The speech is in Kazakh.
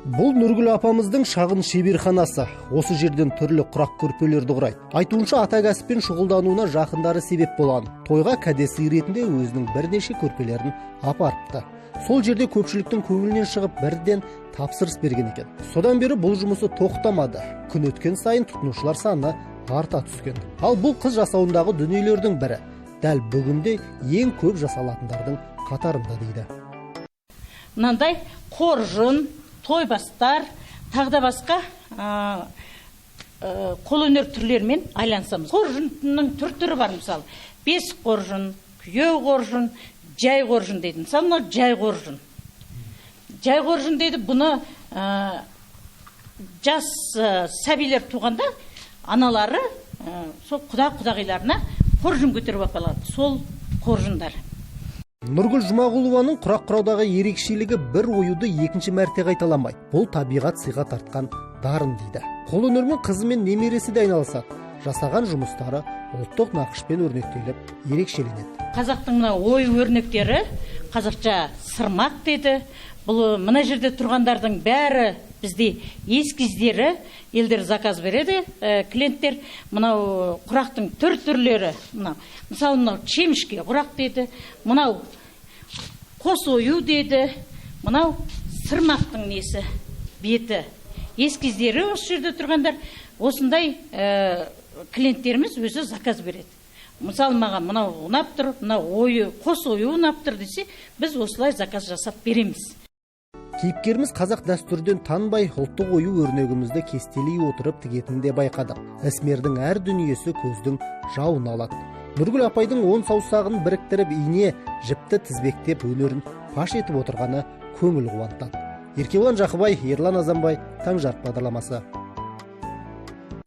Бұл Нұргүл апамыздың шағын шеберханасы. Осы жерден түрлі құрақ көрпелерді құрайды. Айтуынша ата кәсіппен шұғылдануына жақындары себеп болған. Тойға кәдесый ретінде өзінің бірнеше көрпелерін апарыпты. Сол жерде көпшіліктің көңілінен шығып бірден тапсырыс берген екен. Содан бері бұл жұмысы тоқтамады. Күн өткен сайын тұтынушылар саны арта түскен. Ал бұл қыз жасауындағы дүниелердің бірі. Дәл бүгінде ең көп жасалатындардың қатарында дейді. Мынандай қоржын, тойбастар, тағда басқа қолөнер түрлерімен айлансамыз. Қоржынның түр-түрі бар, мысалы. Бесік қоржын, күйеу қоржын, жай қоржын дейді. Мысалы, жай қоржын. Жай қоржын дейді, бұны жас сәбилер туғанда аналары сол құда-құдағиларына қоржын көтеріп апарады. Сол қоржындар. Нұргүл Жұмағұлованың құрақ құраудағы ерекшелігі бір оюды екінші мәрте қайталамайды. Бұл табиғат сыйға тартқан дарын дейді. Қолөнермен қызы мен немересі де айналысады. Жасаған жұмыстары ұлттық нақышпен өрнектеліп ерекшеленеді. Қазақтың мына ой өрнектері қазақша сырмақ деді. Бұл мына жерде тұрғандардың бәрі бізде ескіздері, елдер заказ береді, клиенттер. Мынау құрақтың түрлері, мысалы мынау чемішке құрақ деді, мынау қос ою деді, мынау сырмақтың несі, беті. Ескіздері осы жерде тұрғандар, осындай клиенттеріміз өзі заказ береді. Мысалы маған мынау ұнап тұр, мынау ойы, қос ою ұнап тұр десе, біз осылай заказ жасап береміз. Кейіпкеріміз қазақ дәстүрден танбай ұлттық ою өрнегімізді кестелей отырып тігетінін де байқадық. Ісмердің әр дүниесі көздің жауын алады. Нұргүл апайдың 10 саусағын біріктіріп ине, жіпті тізбектеп өнерін паш етіп отырғаны көңіл қуантады. Еркебұлан Жақыбай, Ерлан Азанбай, Таңжарық бағдарламасы.